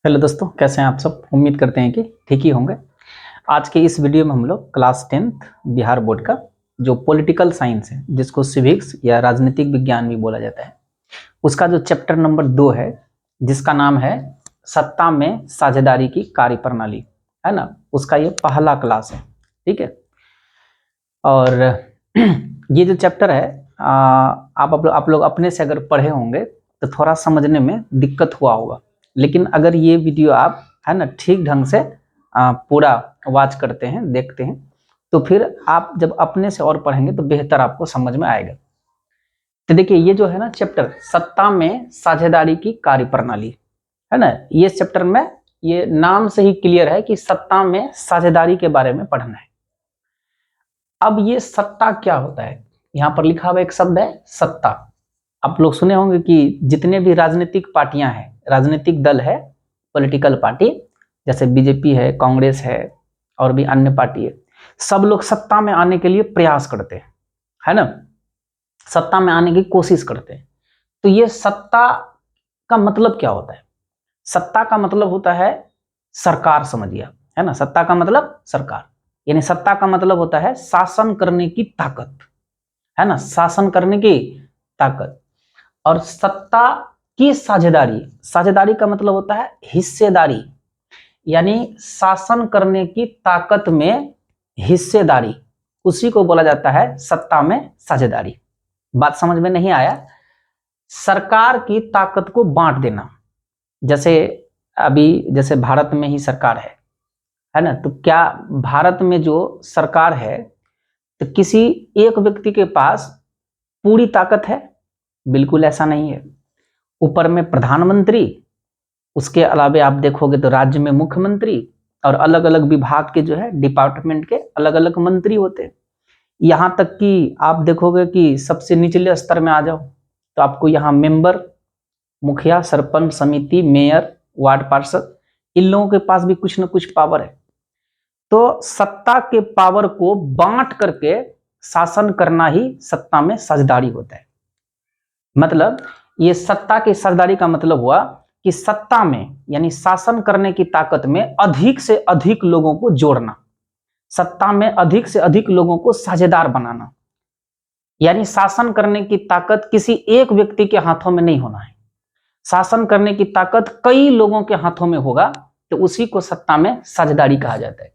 Hello दोस्तों, कैसे हैं आप सब। उम्मीद करते हैं कि ठीक ही होंगे। आज के इस वीडियो में हम लोग क्लास 10th बिहार बोर्ड का जो पॉलिटिकल साइंस है, जिसको सिविक्स या राजनीतिक विज्ञान भी बोला जाता है, उसका जो चैप्टर नंबर 2 है, जिसका नाम है सत्ता में साझेदारी की कार्यप्रणाली, है ना, उसका ये पहला क्लास है। ठीक है। और ये जो चैप्टर है, आप लोग अपने से अगर पढ़े होंगे तो थोड़ा समझने में दिक्कत हुआ होगा, लेकिन अगर ये वीडियो आप, है ना, ठीक ढंग से पूरा वॉच करते हैं, देखते हैं, तो फिर आप जब अपने से और पढ़ेंगे तो बेहतर आपको समझ में आएगा। तो देखिए, ये जो है ना चैप्टर, सत्ता में साझेदारी की कार्यप्रणाली, है ना, ये चैप्टर में ये नाम से ही क्लियर है कि सत्ता में साझेदारी के बारे में पढ़ना है। अब ये सत्ता क्या होता है, यहाँ पर लिखा हुआ एक शब्द है सत्ता। आप लोग सुने होंगे कि जितने भी राजनीतिक पार्टियां हैं, राजनीतिक दल है, पॉलिटिकल पार्टी, जैसे बीजेपी है, कांग्रेस है और भी अन्य पार्टी है, सब लोग सत्ता में आने के लिए प्रयास करते हैं, है ना, सत्ता में आने की कोशिश करते हैं। तो ये सत्ता का मतलब क्या होता है? सत्ता का मतलब होता है सरकार, समझिए, है ना। सत्ता का मतलब सरकार, यानी सत्ता का मतलब होता है शासन करने की ताकत, है ना, शासन करने की ताकत। और सत्ता की साझेदारी, साझेदारी का मतलब होता है हिस्सेदारी, यानी शासन करने की ताकत में हिस्सेदारी, उसी को बोला जाता है सत्ता में साझेदारी। बात समझ में नहीं आया? सरकार की ताकत को बांट देना, जैसे अभी जैसे भारत में ही सरकार है ना, तो क्या भारत में जो सरकार है, तो किसी एक व्यक्ति के पास पूरी ताकत है? बिल्कुल ऐसा नहीं है। ऊपर में प्रधानमंत्री, उसके अलावा आप देखोगे तो राज्य में मुख्यमंत्री और अलग अलग विभाग के जो है डिपार्टमेंट के अलग अलग मंत्री होते हैं। यहाँ तक कि आप देखोगे कि सबसे निचले स्तर में आ जाओ तो आपको यहाँ मेंबर, मुखिया, सरपंच समिति, मेयर, वार्ड पार्षद, इन लोगों के पास भी कुछ ना कुछ पावर है। तो सत्ता के पावर को बांट करके शासन करना ही सत्ता में साझेदारी होता है। मतलब ये सत्ता की साझेदारी का मतलब हुआ कि सत्ता में, यानी शासन करने की ताकत में अधिक से अधिक लोगों को जोड़ना, सत्ता में अधिक से अधिक लोगों को साझेदार बनाना, यानी शासन करने की ताकत किसी एक व्यक्ति के हाथों में नहीं होना है। शासन करने की ताकत कई लोगों के हाथों में होगा, तो उसी को सत्ता में साझेदारी कहा जाता है।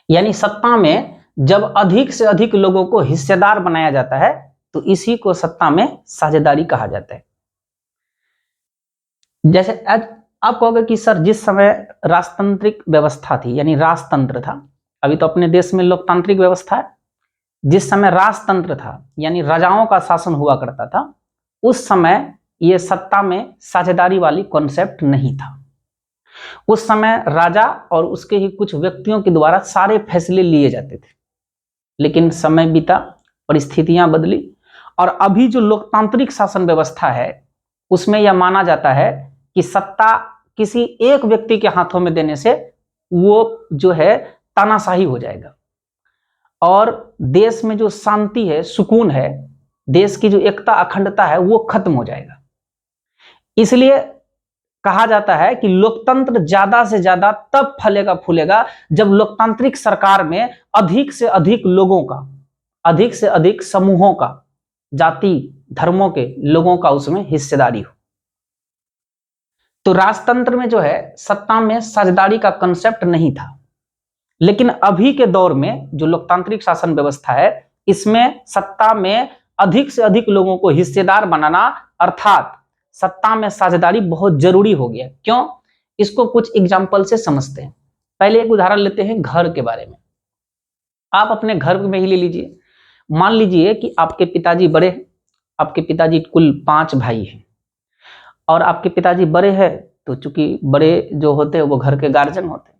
यानी सत्ता में जब अधिक से अधिक लोगों को हिस्सेदार बनाया जाता है, तो इसी को सत्ता में साझेदारी कहा जाता है। जैसे आप कहोगे कि सर, जिस समय राजतांत्रिक व्यवस्था थी, यानी राजतंत्र था, अभी तो अपने देश में लोकतांत्रिक व्यवस्था है, जिस समय राजतंत्र था यानी राजाओं का शासन हुआ करता था, उस समय ये सत्ता में साझेदारी वाली कॉन्सेप्ट नहीं था। उस समय राजा और उसके ही कुछ व्यक्तियों के द्वारा सारे फैसले लिए जाते थे। लेकिन समय बीता, परिस्थितियां बदली, और अभी जो लोकतांत्रिक शासन व्यवस्था है, उसमें यह माना जाता है कि सत्ता किसी एक व्यक्ति के हाथों में देने से वो जो है तानाशाही हो जाएगा, और देश में जो शांति है, सुकून है, देश की जो एकता अखंडता है, वो खत्म हो जाएगा। इसलिए कहा जाता है कि लोकतंत्र ज्यादा से ज्यादा तब फलेगा फूलेगा जब लोकतांत्रिक सरकार में अधिक से अधिक लोगों का, अधिक से अधिक समूहों का, जाति धर्मों के लोगों का उसमें हिस्सेदारी हो। तो राजतंत्र में जो है सत्ता में साझेदारी का कंसेप्ट नहीं था, लेकिन अभी के दौर में जो लोकतांत्रिक शासन व्यवस्था है, इसमें सत्ता में अधिक से अधिक लोगों को हिस्सेदार बनाना, अर्थात सत्ता में साझेदारी बहुत जरूरी हो गया। क्यों? इसको कुछ एग्जाम्पल से समझते हैं। पहले एक उदाहरण लेते हैं घर के बारे में। आप अपने घर में ही ले लीजिए। मान लीजिए कि आपके पिताजी बड़े हैं, आपके पिताजी कुल 5 भाई हैं, और आपके पिताजी बड़े हैं, तो चूंकि बड़े जो होते हैं वो घर के गार्जियन होते हैं,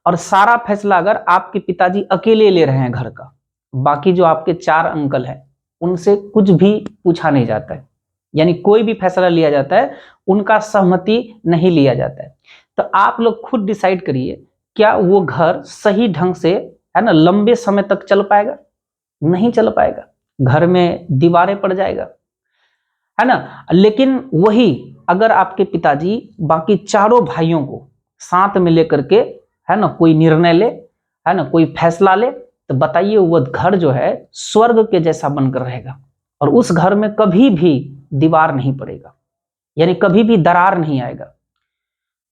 और सारा फैसला अगर आपके पिताजी अकेले ले रहे हैं घर का, बाकी जो आपके 4 अंकल हैं उनसे कुछ भी पूछा नहीं जाता है, यानी कोई भी फैसला लिया जाता है उनका सहमति नहीं लिया जाता है। तो आप लोग खुद डिसाइड करिए, क्या वो घर सही ढंग से, है ना, लंबे समय तक चल पाएगा? नहीं चल पाएगा, घर में दीवारें पड़ जाएगा, है ना। लेकिन वही अगर आपके पिताजी बाकी चारों भाइयों को साथ में लेकर के, है ना, कोई निर्णय ले, है ना, कोई फैसला ले, तो बताइए वो घर जो है स्वर्ग के जैसा बनकर रहेगा और उस घर में कभी भी दीवार नहीं पड़ेगा, यानी कभी भी दरार नहीं आएगा।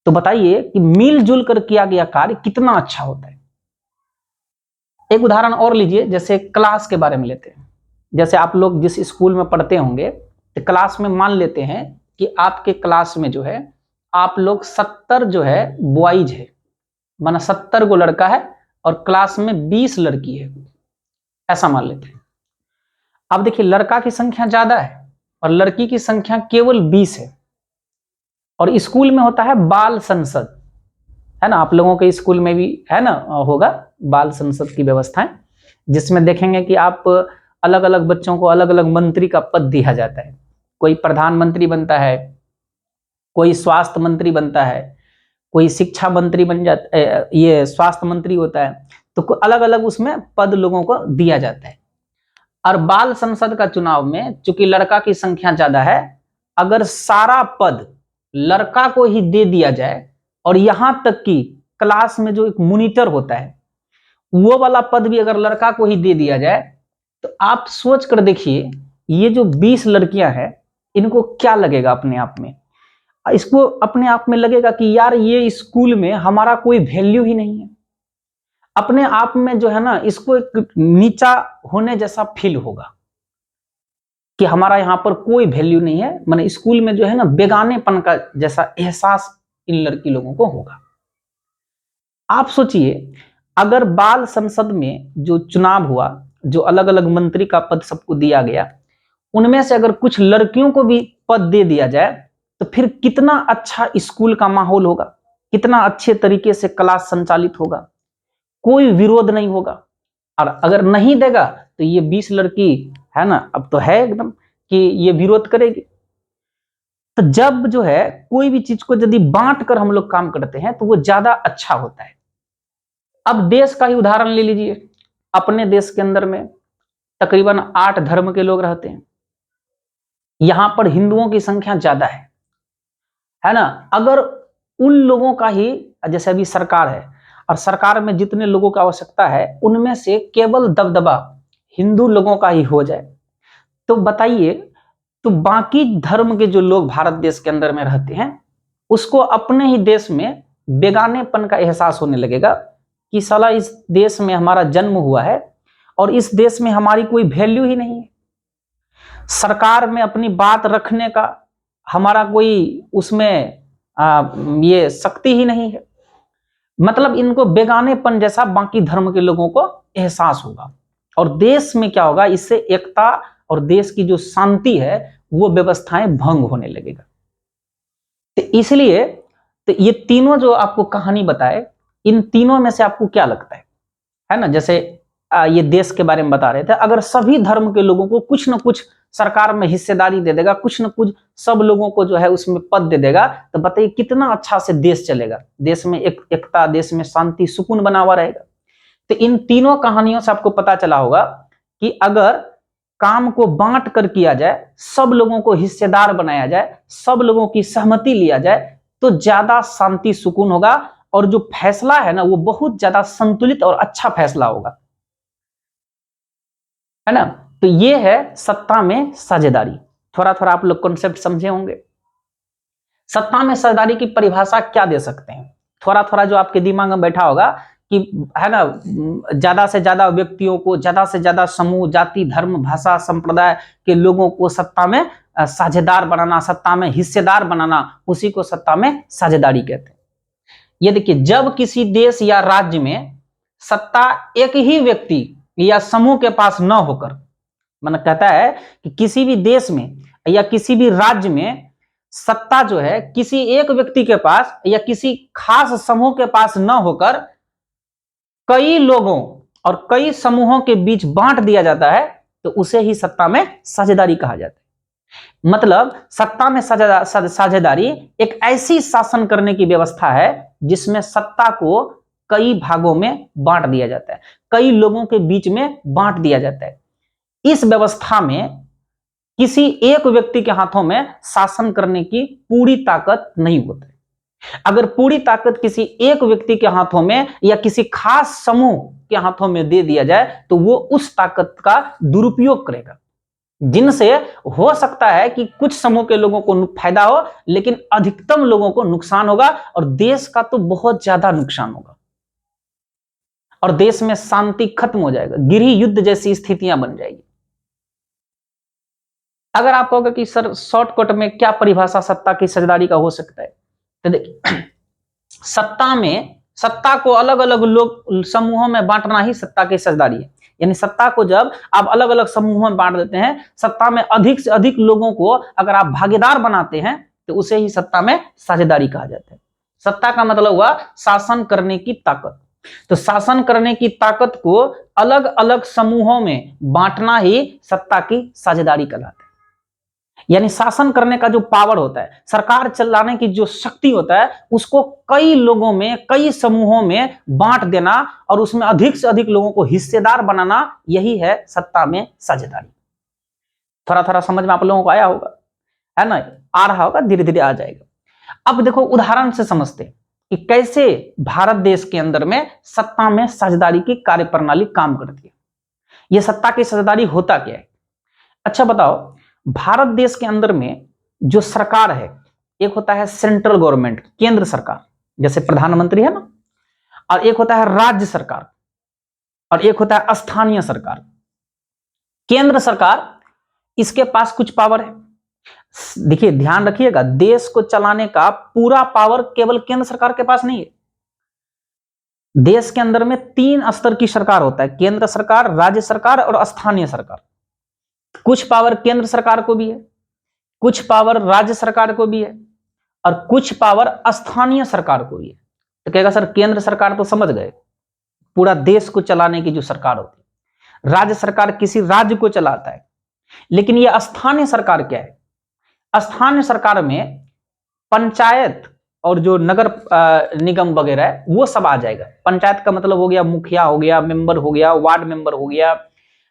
तो बताइए कि मिलजुल कर किया गया कार्य कितना अच्छा होता है। एक उदाहरण और लीजिए, जैसे क्लास के बारे में लेते हैं। जैसे आप लोग जिस स्कूल में पढ़ते होंगे, तो क्लास में मान लेते हैं कि आपके क्लास में जो है आप लोग 70 जो है बॉयज है, माना 70 को लड़का है और क्लास में 20 लड़की है, ऐसा मान लेते हैं। अब देखिए लड़का की संख्या ज्यादा है और लड़की की संख्या केवल 20 है, और स्कूल में होता है बाल संसद, है ना, आप लोगों के स्कूल में भी है ना होगा बाल संसद की व्यवस्थाएं, जिसमें देखेंगे कि आप अलग अलग बच्चों को अलग अलग मंत्री का पद दिया जाता है। कोई प्रधानमंत्री बनता है, कोई स्वास्थ्य मंत्री बनता है, कोई शिक्षा मंत्री बन जाता है, ये स्वास्थ्य मंत्री होता है, तो अलग अलग उसमें पद लोगों को दिया जाता है। और बाल संसद का चुनाव में चूंकि लड़का की संख्या ज्यादा है, अगर सारा पद लड़का को ही दे दिया जाए और यहां तक कि क्लास में जो एक मॉनिटर होता है वो वाला पद भी अगर लड़का को ही दे दिया जाए, तो आप सोच कर देखिए ये जो 20 लड़कियां हैं इनको क्या लगेगा अपने आप में। इसको अपने आप में लगेगा कि यार ये स्कूल में हमारा कोई वैल्यू ही नहीं है, अपने आप में जो है ना इसको एक नीचा होने जैसा फील होगा कि हमारा यहाँ पर कोई वैल्यू नहीं है, माने स्कूल में जो है ना बेगानेपन का जैसा एहसास इन लड़की लोगों को होगा। आप सोचिए अगर बाल संसद में जो चुनाव हुआ, जो अलग अलग मंत्री का पद सबको दिया गया, उनमें से अगर कुछ लड़कियों को भी पद दे दिया जाए तो फिर कितना अच्छा स्कूल का माहौल होगा, कितना अच्छे तरीके से क्लास संचालित होगा, कोई विरोध नहीं होगा। और अगर नहीं देगा तो ये 20 लड़की है ना, अब तो है एकदम कि ये विरोध करेगी। तो जब जो है कोई भी चीज को यदि बांट कर हम लोग काम करते हैं तो वो ज्यादा अच्छा होता है। अब देश का ही उदाहरण ले लीजिए, अपने देश के अंदर में तकरीबन 8 धर्म के लोग रहते हैं, यहां पर हिंदुओं की संख्या ज्यादा है ना। अगर उन लोगों का ही, जैसे अभी सरकार है और सरकार में जितने लोगों की आवश्यकता है उनमें से केवल दबदबा हिंदू लोगों का ही हो जाए, तो बताइए तो बाकी धर्म के जो लोग भारत देश के अंदर में रहते हैं उसको अपने ही देश में बेगानेपन का एहसास होने लगेगा कि साला इस देश में हमारा जन्म हुआ है और इस देश में हमारी कोई वैल्यू ही नहीं है, सरकार में अपनी बात रखने का हमारा कोई उसमें ये शक्ति ही नहीं है। मतलब इनको बेगानेपन जैसा बाकी धर्म के लोगों को एहसास होगा और देश में क्या होगा, इससे एकता और देश की जो शांति है वो व्यवस्थाएं भंग होने लगेगा। तो इसलिए तो ये तीनों जो आपको कहानी बताए, इन तीनों में से आपको क्या लगता है ना, जैसे ये देश के बारे में बता रहे थे, अगर सभी धर्म के लोगों को कुछ न कुछ सरकार में हिस्सेदारी दे देगा, कुछ न कुछ सब लोगों को जो है उसमें पद दे देगा, तो बताइए कितना अच्छा से देश चलेगा, देश में एकता, देश में शांति सुकून बना हुआ रहेगा। तो इन तीनों कहानियों से आपको पता चला होगा कि अगर काम को बांट कर किया जाए, सब लोगों को हिस्सेदार बनाया जाए, सब लोगों की सहमति लिया जाए, तो ज्यादा शांति सुकून होगा और जो फैसला है ना वो बहुत ज्यादा संतुलित और अच्छा फैसला होगा, है ना। तो ये है सत्ता में साझेदारी। थोड़ा थोड़ा आप लोग कॉन्सेप्ट समझे होंगे। सत्ता में साझेदारी की परिभाषा क्या दे सकते हैं, थोड़ा थोड़ा जो आपके दिमाग में बैठा होगा कि है ना, ज्यादा से ज्यादा व्यक्तियों को, ज्यादा से ज्यादा समूह, जाति, धर्म, भाषा, संप्रदाय के लोगों को सत्ता में साझेदार बनाना, सत्ता में हिस्सेदार बनाना, उसी को सत्ता में साझेदारी कहते हैं। ये देखिए, जब किसी देश या राज्य में सत्ता एक ही व्यक्ति या समूह के पास न होकर, मतलब कहता है कि किसी भी देश में या किसी भी राज्य में सत्ता जो है किसी एक व्यक्ति के पास या किसी खास समूह के पास न होकर कई लोगों और कई समूहों के बीच बांट दिया जाता है, तो उसे ही सत्ता में साझेदारी कहा जाता है। मतलब सत्ता में साझेदारी एक ऐसी शासन करने की व्यवस्था है जिसमें सत्ता को कई भागों में बांट दिया जाता है, कई लोगों के बीच में बांट दिया जाता है। इस व्यवस्था में किसी एक व्यक्ति के हाथों में शासन करने की पूरी ताकत नहीं होती। अगर पूरी ताकत किसी एक व्यक्ति के हाथों में या किसी खास समूह के हाथों में दे दिया जाए तो वो उस ताकत का दुरुपयोग करेगा, जिनसे हो सकता है कि कुछ समूह के लोगों को फायदा हो लेकिन अधिकतम लोगों को नुकसान होगा और देश का तो बहुत ज्यादा नुकसान होगा और देश में शांति खत्म हो जाएगा, गृह युद्ध जैसी स्थितियां बन जाएगी। अगर आप कहोगे कि सर शॉर्टकट में क्या परिभाषा सत्ता की साझेदारी का हो सकता है, तो देखिए सत्ता को अलग अलग लोग समूहों में बांटना ही सत्ता की साझेदारी है। यानी सत्ता को जब आप अलग अलग समूहों में बांट देते हैं, सत्ता में अधिक से अधिक लोगों को अगर आप भागीदार बनाते हैं तो उसे ही सत्ता में साझेदारी कहा जाता है। सत्ता का मतलब हुआ शासन करने की ताकत। तो शासन करने की ताकत को अलग अलग समूहों में बांटना ही सत्ता की साझेदारी कहलाता है। यानी शासन करने का जो पावर होता है, सरकार चलाने की जो शक्ति होता है, उसको कई लोगों में, कई समूहों में बांट देना और उसमें अधिक से अधिक लोगों को हिस्सेदार बनाना, यही है सत्ता में साझेदारी। थोड़ा थोड़ा समझ में आप लोगों को आया होगा, है ना? आ रहा होगा, धीरे धीरे आ जाएगा। अब देखो उदाहरण से समझते कि कैसे भारत देश के अंदर में सत्ता में साझेदारी की कार्यप्रणाली काम करती है। यह सत्ता की साझेदारी होता क्या है? अच्छा बताओ, भारत देश के अंदर में जो सरकार है, एक होता है सेंट्रल गवर्नमेंट, केंद्र सरकार, जैसे प्रधानमंत्री है ना, और एक होता है राज्य सरकार और एक होता है स्थानीय सरकार। केंद्र सरकार, इसके पास कुछ पावर है। देखिए ध्यान रखिएगा, देश को चलाने का पूरा पावर केवल केंद्र सरकार के पास नहीं है। देश के अंदर में 3 स्तर की सरकार होता है, केंद्र सरकार, राज्य सरकार और स्थानीय सरकार। कुछ पावर केंद्र सरकार को भी है, कुछ पावर राज्य सरकार को भी है और कुछ पावर स्थानीय सरकार को भी है। तो कहेगा सर केंद्र सरकार तो समझ गए, पूरा देश को चलाने की जो सरकार होती है। राज्य सरकार किसी राज्य को चलाता है, लेकिन यह स्थानीय सरकार क्या है? स्थानीय सरकार में पंचायत और जो नगर निगम वगैरह है वो सब आ जाएगा। पंचायत का मतलब हो गया मुखिया हो गया, मेंबर हो गया, वार्ड मेंबर हो गया,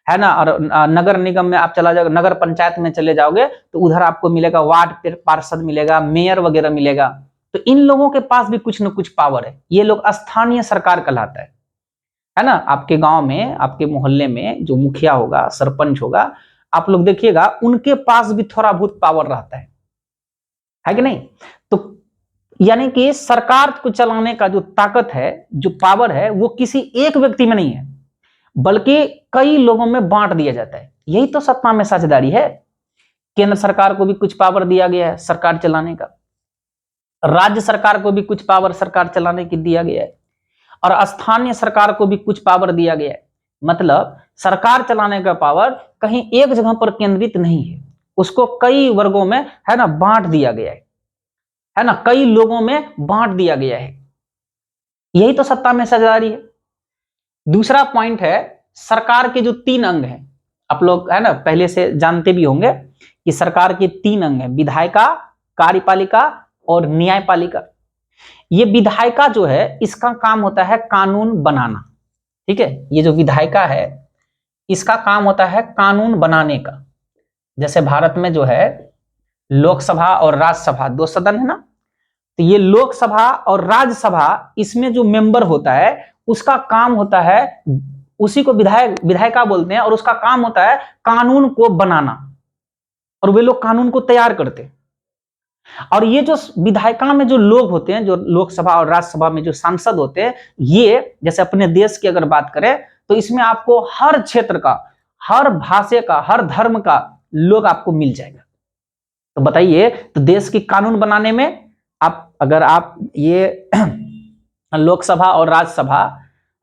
है ना। और नगर निगम में आप चला जाओगे, नगर पंचायत में चले जाओगे तो उधर आपको मिलेगा वार्ड पार्षद मिलेगा, मेयर वगैरह मिलेगा। तो इन लोगों के पास भी कुछ न कुछ पावर है। ये लोग स्थानीय सरकार कहलाता है ना। आपके गांव में, आपके मोहल्ले में जो मुखिया होगा, सरपंच होगा, आप लोग देखिएगा उनके पास भी थोड़ा बहुत पावर रहता है कि नहीं? तो यानी कि सरकार को चलाने का जो ताकत है, जो पावर है, वो किसी एक व्यक्ति में नहीं है, बल्कि कई लोगों में बांट दिया जाता है। यही तो सत्ता में साझेदारी है। केंद्र सरकार को भी कुछ पावर दिया गया है सरकार चलाने का, राज्य सरकार को भी कुछ पावर सरकार चलाने की दिया गया है और स्थानीय सरकार को भी कुछ पावर दिया गया है। मतलब सरकार चलाने का पावर कहीं एक जगह पर केंद्रित नहीं है, उसको कई वर्गों में, है ना, बांट दिया गया है ना, कई लोगों में बांट दिया गया है। यही तो सत्ता में साझेदारी है। दूसरा पॉइंट है, सरकार के जो 3 अंग हैं, आप लोग है ना पहले से जानते भी होंगे कि सरकार के 3 अंग हैं, विधायिका, कार्यपालिका और न्यायपालिका। ये विधायिका जो है, इसका काम होता है कानून बनाना, ठीक है। ये जो विधायिका है, इसका काम होता है कानून बनाने का। जैसे भारत में जो है लोकसभा और राज्यसभा 2 सदन है ना, तो ये लोकसभा और राज्यसभा, इसमें जो मेंबर होता है उसका काम होता है, उसी को विधायिका बोलते हैं, और उसका काम होता है कानून को बनाना, और वे लोग कानून को तैयार करते हैं। और ये जो विधायिका में जो लोग होते हैं, जो लोकसभा और राज्यसभा में जो सांसद होते हैं, ये जैसे अपने देश की अगर बात करें तो इसमें आपको हर क्षेत्र का, हर भाषा का, हर धर्म का लोग आपको मिल जाएगा। तो बताइए, तो देश की कानून बनाने में अगर आप ये लोकसभा और राज्यसभा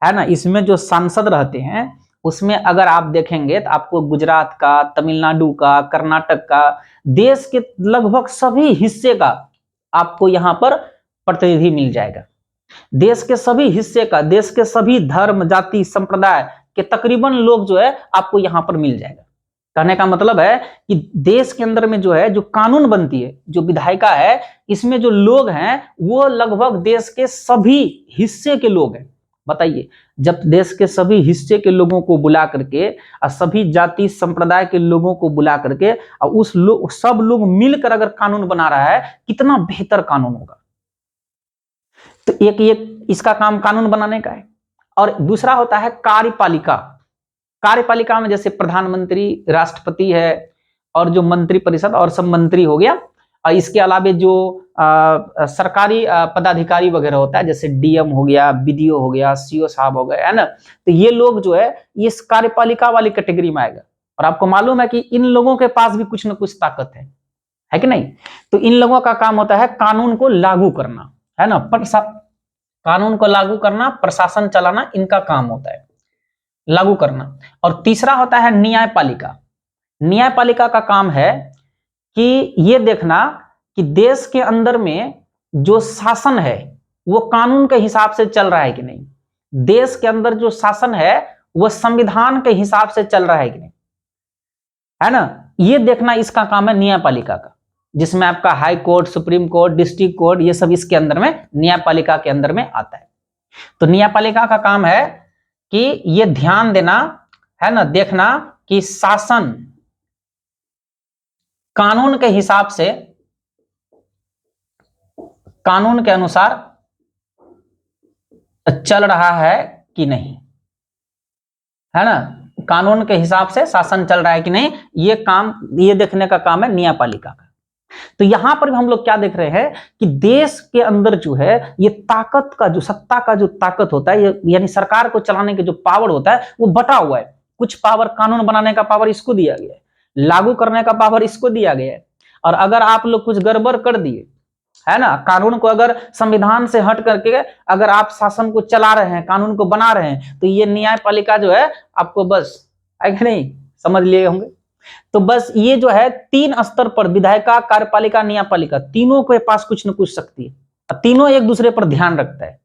है ना, इसमें जो सांसद रहते हैं, उसमें अगर आप देखेंगे तो आपको गुजरात का, तमिलनाडु का, कर्नाटक का, देश के लगभग सभी हिस्से का आपको यहां पर प्रतिनिधि मिल जाएगा। देश के सभी हिस्से का, देश के सभी धर्म, जाति, संप्रदाय के तकरीबन लोग जो है आपको यहां पर मिल जाएगा। कहने का मतलब है कि देश के अंदर में जो है, जो कानून बनती है, जो विधायिका है, इसमें जो लोग हैं वो लगभग देश के सभी हिस्से के लोग हैं, बताइए, जब देश के सभी हिस्से के लोगों को बुला करके और सभी जाति संप्रदाय के लोगों को बुला करके और सब लोग मिलकर अगर कानून बना रहा है, कितना बेहतर कानून होगा। तो एक इसका काम कानून बनाने का है। और दूसरा होता है कार्यपालिका। कार्यपालिका में जैसे प्रधानमंत्री, राष्ट्रपति है और जो मंत्री परिषद और सब मंत्री हो गया, और इसके अलावे जो सरकारी पदाधिकारी वगैरह होता है, जैसे डीएम हो गया, बीडीओ हो गया, सीओ साहब हो गए, है ना। तो ये लोग जो है ये इस कार्यपालिका वाली कैटेगरी में आएगा। और आपको मालूम है कि इन लोगों के पास भी कुछ ना कुछ ताकत है कि नहीं। तो इन लोगों का काम होता है कानून को लागू करना, है ना। कानून को लागू करना, प्रशासन चलाना, इनका काम होता है लागू करना। और तीसरा होता है न्यायपालिका। न्यायपालिका का काम है कि ये देखना कि देश के अंदर में जो शासन है वो कानून के हिसाब से चल रहा है कि नहीं, देश के अंदर जो शासन है वो संविधान के हिसाब से चल रहा है कि नहीं, है ना। ये देखना इसका काम है न्यायपालिका का, जिसमें आपका high court, supreme court, district court, ये सब इसके अंदर में न्यायपालिका के अंदर में आता है। तो न्यायपालिका का काम है कि ये ध्यान देना, है ना, देखना कि शासन कानून के हिसाब से, कानून के अनुसार चल रहा है कि नहीं, है ना। कानून के हिसाब से शासन चल रहा है कि नहीं, ये देखने का काम है न्यायपालिका का। तो यहां पर हम लोग क्या देख रहे हैं कि देश के अंदर जो है ये ताकत का जो, सत्ता का जो ताकत होता है, यानी सरकार को चलाने के जो पावर होता है वो बटा हुआ है। कुछ पावर, कानून बनाने का पावर इसको दिया गया है, लागू करने का पावर इसको दिया गया है। और अगर आप लोग कुछ गड़बड़ कर दिए, है ना, कानून को अगर संविधान से हट करके अगर आप शासन को चला रहे हैं, कानून को बना रहे हैं, तो ये न्यायपालिका जो है आपको बस नहीं समझ लिए होंगे। तो बस ये जो है 3 स्तर पर, विधायिका, कार्यपालिका, न्यायपालिका, तीनों के पास कुछ न कुछ शक्ति है, तीनों एक दूसरे पर ध्यान रखता है।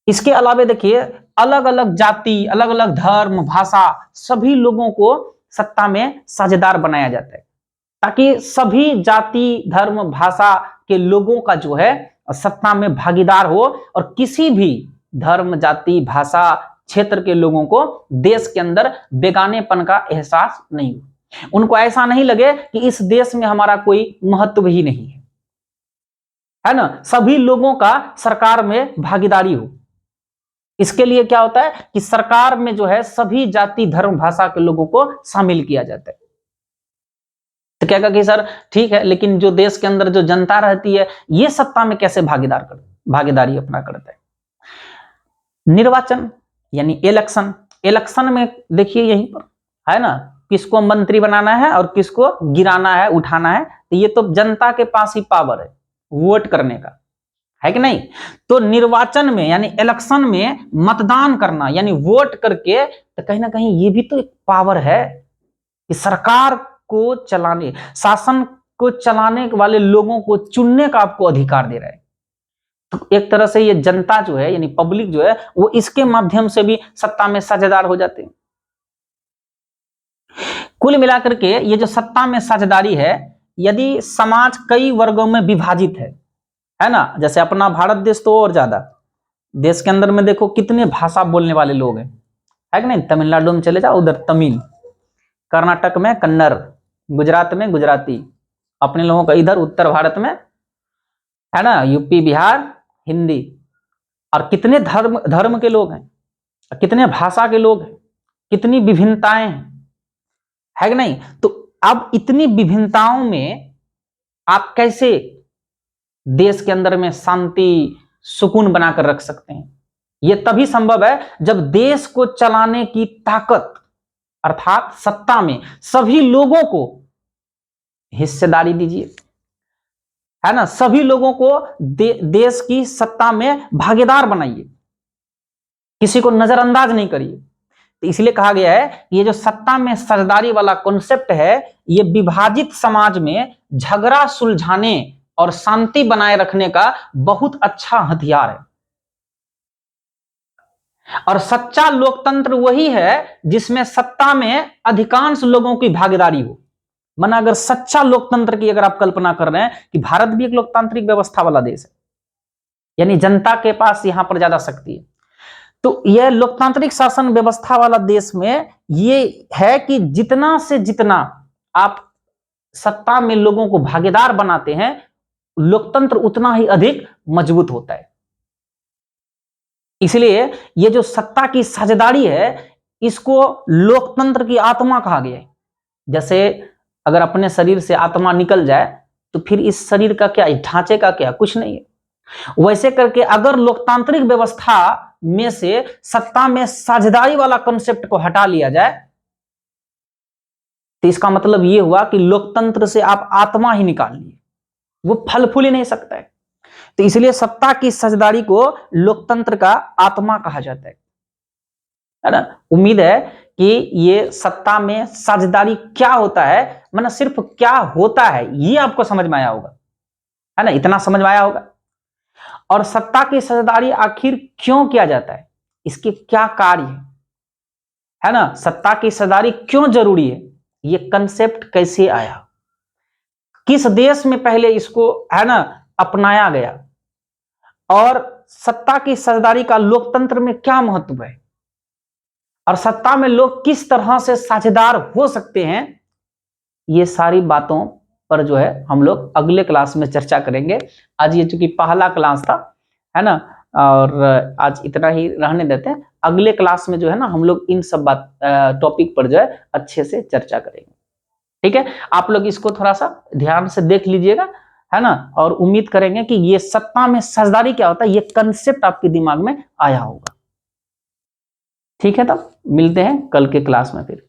इसके अलावा देखिए, अलग अलग जाति, अलग अलग धर्म, भाषा, सभी लोगों को सत्ता में साझेदार बनाया जाता है, ताकि सभी जाति, धर्म, भाषा के लोगों का जो है सत्ता में भागीदार हो और किसी भी धर्म, जाति, भाषा, क्षेत्र के लोगों को देश के अंदर बेगानेपन का एहसास नहीं हो। उनको ऐसा नहीं लगे कि इस देश में हमारा कोई महत्व ही नहीं है ना। सभी लोगों का सरकार में भागीदारी हो। इसके लिए क्या होता है कि सरकार में जो है सभी जाति, धर्म, भाषा के लोगों को शामिल किया जाता है। तो क्या कहा कि सर ठीक है, लेकिन जो देश के अंदर जो जनता रहती है ये सत्ता में कैसे भागीदारी अपना करता है। निर्वाचन यानी इलेक्शन में देखिए यहीं पर, है ना, किसको मंत्री बनाना है और किसको गिराना है, उठाना है, तो ये तो जनता के पास ही पावर है वोट करने का, है कि नहीं। तो निर्वाचन में यानी इलेक्शन में मतदान करना यानी वोट करके, तो कहीं ना कहीं ये भी तो एक पावर है कि सरकार को चलाने, शासन को चलाने वाले लोगों को चुनने का आपको अधिकार दे रहा है। तो एक तरह से ये जनता जो है यानी पब्लिक जो है वो इसके माध्यम से भी सत्ता में साझेदार हो जाते हैं। कुल मिलाकर के ये जो सत्ता में साझेदारी है, यदि समाज कई वर्गों में विभाजित है ना, जैसे अपना भारत देश तो और ज्यादा, देश के अंदर में देखो कितने भाषा बोलने वाले लोग हैं, है कि नहीं। तमिलनाडु में चले जाओ, उधर तमिल, कर्नाटक में कन्नड़, गुजरात में गुजराती, अपने लोगों का इधर उत्तर भारत में, है ना, यूपी, बिहार, हिंदी। और कितने धर्म के लोग हैं, कितने भाषा के लोग हैं, कितनी विभिन्नताएं हैं, है कि नहीं। तो अब इतनी विभिन्नताओं में आप कैसे देश के अंदर में शांति, सुकून बनाकर रख सकते हैं। यह तभी संभव है जब देश को चलाने की ताकत अर्थात सत्ता में सभी लोगों को हिस्सेदारी दीजिए, है ना, सभी लोगों को देश की सत्ता में भागीदार बनाइए, किसी को नजरअंदाज नहीं करिए। तो इसलिए कहा गया है ये जो सत्ता में साझेदारी वाला कॉन्सेप्ट है, ये विभाजित समाज में झगड़ा सुलझाने और शांति बनाए रखने का बहुत अच्छा हथियार है। और सच्चा लोकतंत्र वही है जिसमें सत्ता में अधिकांश लोगों की भागीदारी हो। माना अगर सच्चा लोकतंत्र की अगर आप कल्पना कर रहे हैं कि भारत भी एक लोकतांत्रिक व्यवस्था वाला देश है, यानी जनता के पास यहां पर ज्यादा शक्ति है, तो यह लोकतांत्रिक शासन व्यवस्था वाला देश में ये है कि जितना से जितना आप सत्ता में लोगों को भागीदार बनाते हैं, लोकतंत्र उतना ही अधिक मजबूत होता है। इसलिए ये जो सत्ता की साझेदारी है, इसको लोकतंत्र की आत्मा कहा गया है। जैसे अगर अपने शरीर से आत्मा निकल जाए तो फिर इस शरीर का क्या, ढांचे का क्या, कुछ नहीं है। वैसे करके अगर लोकतांत्रिक व्यवस्था में से सत्ता में साझेदारी वाला कंसेप्ट को हटा लिया जाए तो इसका मतलब यह हुआ कि लोकतंत्र से आप आत्मा ही निकाल लिए, वो फल फूल ही नहीं सकता है। तो इसलिए सत्ता की साझेदारी को लोकतंत्र का आत्मा कहा जाता है ना। उम्मीद है कि ये सत्ता में साझेदारी क्या होता है, मतलब सिर्फ क्या होता है, ये आपको समझ में आया होगा, है ना, इतना समझ में आया होगा। और सत्ता की साझेदारी आखिर क्यों किया जाता है, इसके क्या कार्य है ना, सत्ता की साझेदारी क्यों जरूरी है, ये कंसेप्ट कैसे आया, किस देश में पहले इसको, है ना, अपनाया गया, और सत्ता की साझेदारी का लोकतंत्र में क्या महत्व है, और सत्ता में लोग किस तरह से साझेदार हो सकते हैं, ये सारी बातों पर जो है हम लोग अगले क्लास में चर्चा करेंगे। आज ये चूंकि पहला क्लास था, है ना, और आज इतना ही रहने देते हैं। अगले क्लास में जो है ना हम लोग इन सब बात टॉपिक पर जो है अच्छे से चर्चा करेंगे। ठीक है, आप लोग इसको थोड़ा सा ध्यान से देख लीजिएगा, है ना, और उम्मीद करेंगे कि ये सत्ता में साझेदारी क्या होता है, ये कंसेप्ट आपके दिमाग में आया होगा। ठीक है, तब मिलते हैं कल के क्लास में फिर।